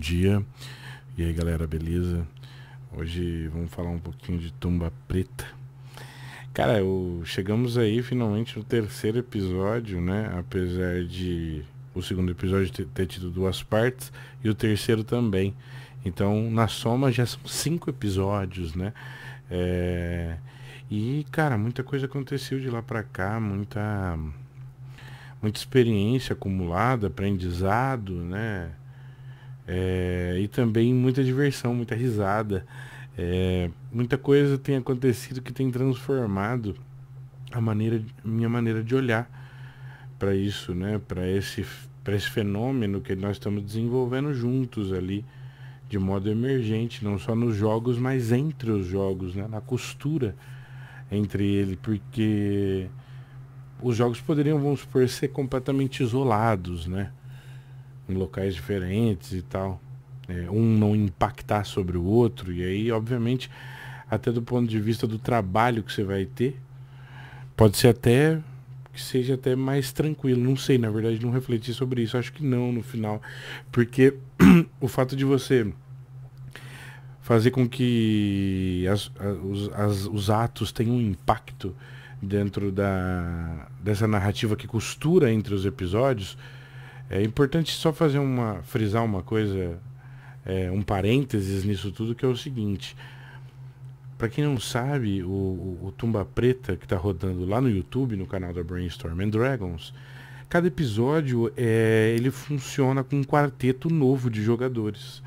dia. E aí galera, beleza? Hoje vamos falar um pouquinho de Tumba Preta. Cara, chegamos aí finalmente no terceiro episódio, né? Apesar de o segundo episódio ter tido duas partes e o terceiro também. Então, na soma já são 5 episódios, né? E, cara, muita coisa aconteceu de lá pra cá, muita experiência acumulada, aprendizado, né? E também muita diversão, muita risada. Muita coisa tem acontecido que tem transformado minha maneira de olhar para isso, né? Para esse fenômeno que nós estamos desenvolvendo juntos ali, de modo emergente, não só nos jogos, mas entre os jogos, né? Na costura entre ele, porque os jogos poderiam, vamos supor, ser completamente isolados, né? Em locais diferentes e tal. Um não impactar sobre o outro, e aí, obviamente, até do ponto de vista do trabalho que você vai ter, pode ser até que seja até mais tranquilo. Não sei, na verdade, não refleti sobre isso. Acho que não, no final. Porque o fato de você fazer com que os atos tenham um impacto dentro dessa narrativa que costura entre os episódios, é importante só frisar uma coisa, um parênteses nisso tudo, que é o seguinte. Para quem não sabe, o Tumba Preta, que está rodando lá no YouTube, no canal da Brainstorm and Dragons, cada episódio ele funciona com um quarteto novo de jogadores.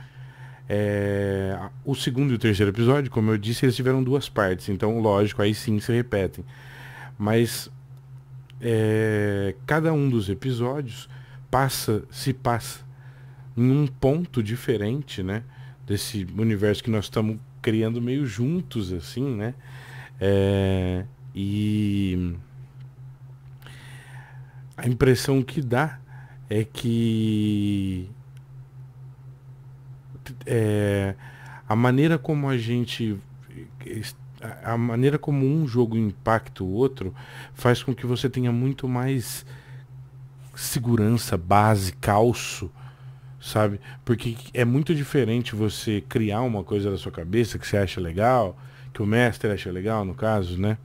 O segundo e o terceiro episódio, como eu disse, eles tiveram duas partes, então lógico, aí sim se repetem. Mas cada um dos episódios se passa em um ponto diferente, né? Desse universo que nós estamos criando meio juntos, assim, né? E a impressão que dá é que a maneira como a maneira como um jogo impacta o outro faz com que você tenha muito mais segurança, base, calço, sabe? Porque é muito diferente você criar uma coisa da sua cabeça que você acha legal, que o mestre acha legal, no caso, né?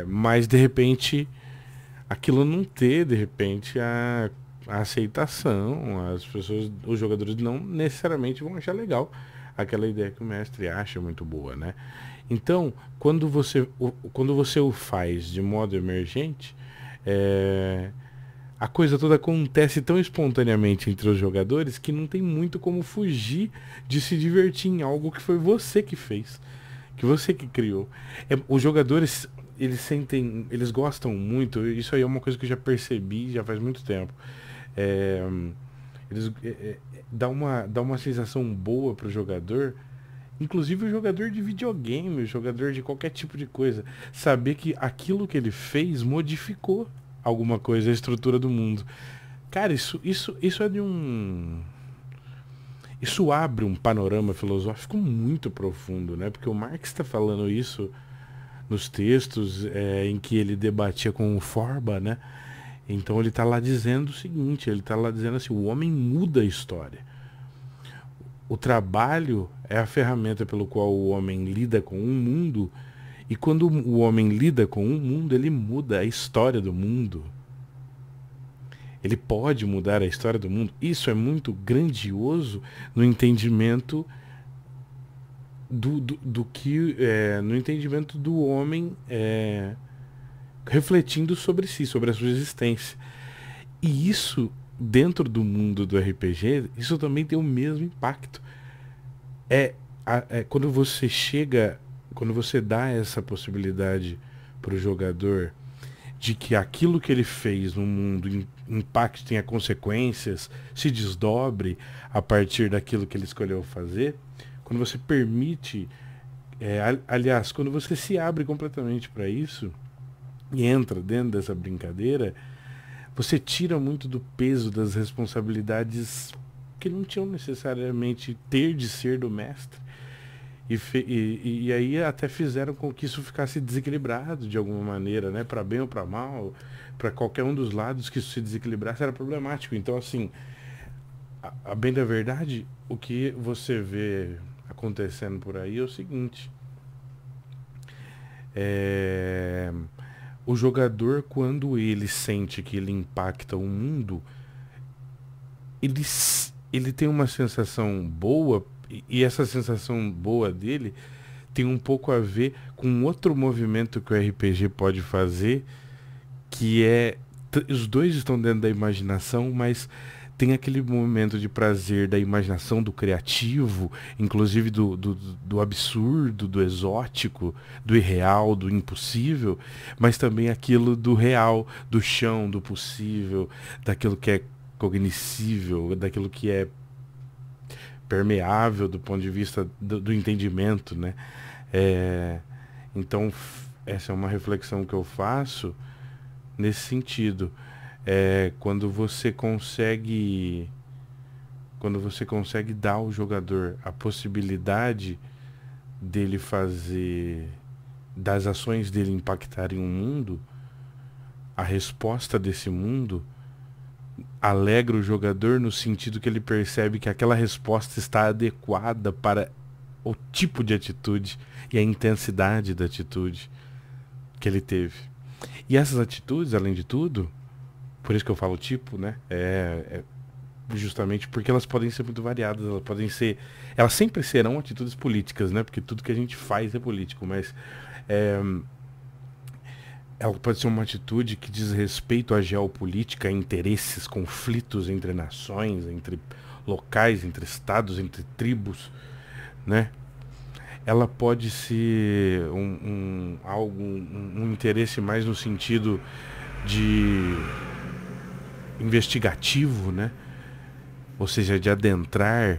Mas de repente aquilo não ter, de repente, a aceitação, as pessoas, os jogadores não necessariamente vão achar legal aquela ideia que o mestre acha muito boa, né? Então, quando você o faz de modo emergente, a coisa toda acontece tão espontaneamente entre os jogadores que não tem muito como fugir de se divertir em algo que foi você que fez, que você que criou. Os jogadores, eles gostam muito, isso aí é uma coisa que eu já percebi já faz muito tempo. Eles dá uma sensação boa pro jogador, inclusive o jogador de videogame, o jogador de qualquer tipo de coisa, saber que aquilo que ele fez modificou alguma coisa, a estrutura do mundo. Cara, isso é de um... Isso abre um panorama filosófico muito profundo, né? Porque o Marx está falando isso nos textos em que ele debatia com o Forba, né? Então ele está lá dizendo o seguinte, ele está lá dizendo assim, o homem muda a história. O trabalho é a ferramenta pelo qual o homem lida com um mundo, e quando o homem lida com um mundo, ele muda a história do mundo. Ele pode mudar a história do mundo. Isso é muito grandioso no entendimento no entendimento do homem refletindo sobre si, sobre a sua existência. E isso, dentro do mundo do RPG, isso também tem o mesmo impacto. Quando você dá essa possibilidade para o jogador de que aquilo que ele fez no mundo impacte, tenha consequências, se desdobre a partir daquilo que ele escolheu fazer, quando você permite, aliás, quando você se abre completamente para isso e entra dentro dessa brincadeira, você tira muito do peso das responsabilidades que não tinham necessariamente ter de ser do mestre. E aí até fizeram com que isso ficasse desequilibrado de alguma maneira, né? Para bem ou para mal, para qualquer um dos lados que isso se desequilibrasse era problemático. Então, assim, a bem da verdade, o que você vê acontecendo por aí é o seguinte. É, o jogador, quando ele sente que ele impacta o mundo, ele tem uma sensação boa, e essa sensação boa dele tem um pouco a ver com outro movimento que o RPG pode fazer, que é. Os dois estão dentro da imaginação, mas tem aquele momento de prazer da imaginação, do criativo, inclusive do absurdo, do exótico, do irreal, do impossível, mas também aquilo do real, do chão, do possível, daquilo que é cognoscível, daquilo que é permeável do ponto de vista do entendimento, né? É, então, essa é uma reflexão que eu faço nesse sentido. É quando você consegue dar ao jogador a possibilidade dele fazer, das ações dele impactarem um mundo, a resposta desse mundo alegra o jogador no sentido que ele percebe que aquela resposta está adequada para o tipo de atitude e a intensidade da atitude que ele teve. E essas atitudes, além de tudo, por isso que eu falo tipo, né? Justamente porque elas podem ser muito variadas, elas sempre serão atitudes políticas, né? Porque tudo que a gente faz é político, mas é, ela pode ser uma atitude que diz respeito à geopolítica, a interesses, conflitos entre nações, entre locais, entre estados, entre tribos, né? Ela pode ser um interesse mais no sentido de investigativo, né? Ou seja, de adentrar,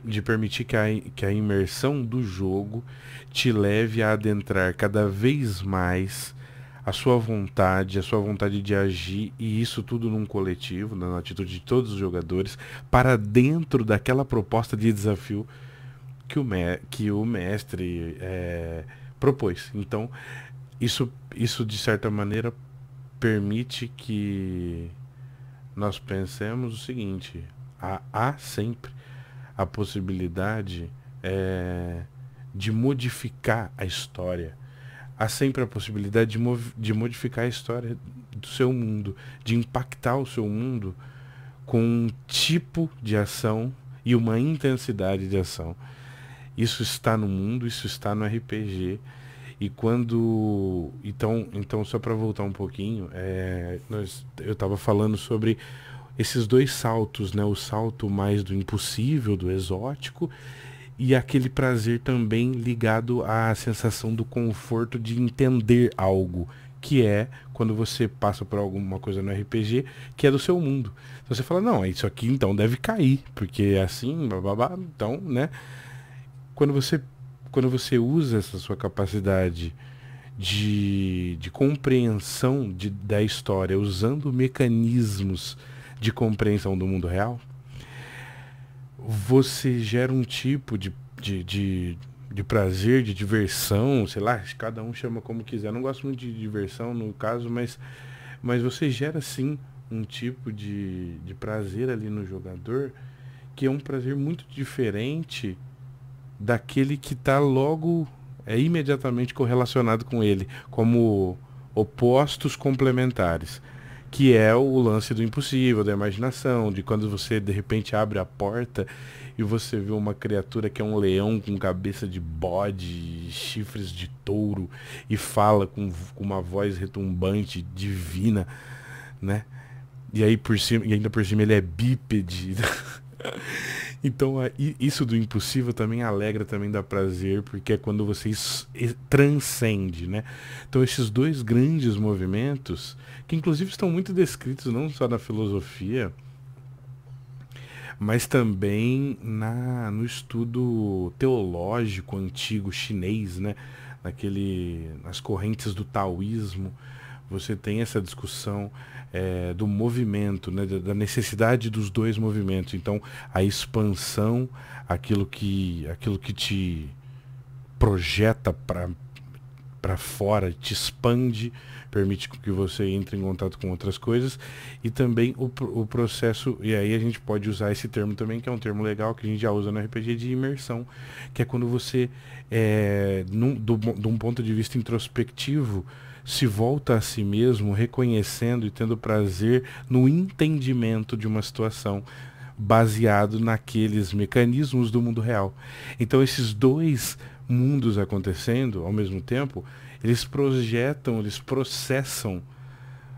de permitir que a imersão do jogo te leve a adentrar cada vez mais a sua vontade de agir, e isso tudo num coletivo, na atitude de todos os jogadores, para dentro daquela proposta de desafio que o mestre propôs. Então, isso de certa maneira permite que nós pensemos o seguinte: há sempre a possibilidade de modificar a história. Há sempre a possibilidade de modificar a história do seu mundo, de impactar o seu mundo com um tipo de ação e uma intensidade de ação. Isso está no mundo, isso está no RPG. E quando. Então só para voltar um pouquinho, eu estava falando sobre esses dois saltos, né? O salto mais do impossível, do exótico, e aquele prazer também ligado à sensação do conforto de entender algo, que é quando você passa por alguma coisa no RPG que é do seu mundo. Então você fala, não, isso aqui então deve cair, porque é assim, blá, então, né? Quando você usa essa sua capacidade de compreensão da história usando mecanismos de compreensão do mundo real, você gera um tipo de prazer, de diversão, sei lá, cada um chama como quiser. Eu não gosto muito de diversão no caso, mas você gera sim um tipo de prazer ali no jogador, que é um prazer muito diferente daquele que está logo imediatamente correlacionado com ele, como opostos complementares, que é o lance do impossível, da imaginação, de quando você de repente abre a porta e você vê uma criatura que é um leão com cabeça de bode, chifres de touro, e fala com uma voz retumbante, divina, né? E aí por cima, e ainda por cima ele é bípede. Então, isso do impossível também alegra, também dá prazer, porque é quando você transcende, né? Então, esses dois grandes movimentos, que inclusive estão muito descritos não só na filosofia, mas também no estudo teológico antigo chinês, né? Nas correntes do taoísmo, você tem essa discussão do movimento, né, da necessidade dos dois movimentos. Então, a expansão, aquilo que te projeta para fora, te expande, permite que você entre em contato com outras coisas, e também o processo, e aí a gente pode usar esse termo também, que é um termo legal que a gente já usa no RPG, de imersão, que é quando você, de um ponto de vista introspectivo, se volta a si mesmo, reconhecendo e tendo prazer no entendimento de uma situação, baseado naqueles mecanismos do mundo real. Então esses dois mundos acontecendo ao mesmo tempo, eles projetam, eles processam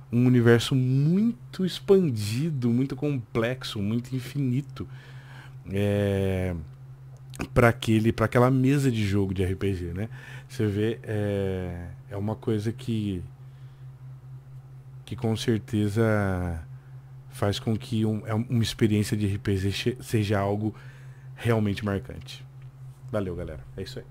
um universo muito expandido, muito complexo, muito infinito, para aquela mesa de jogo de RPG, né? Você vê, é uma coisa que com certeza faz com que uma experiência de RPG seja algo realmente marcante. Valeu, galera. É isso aí.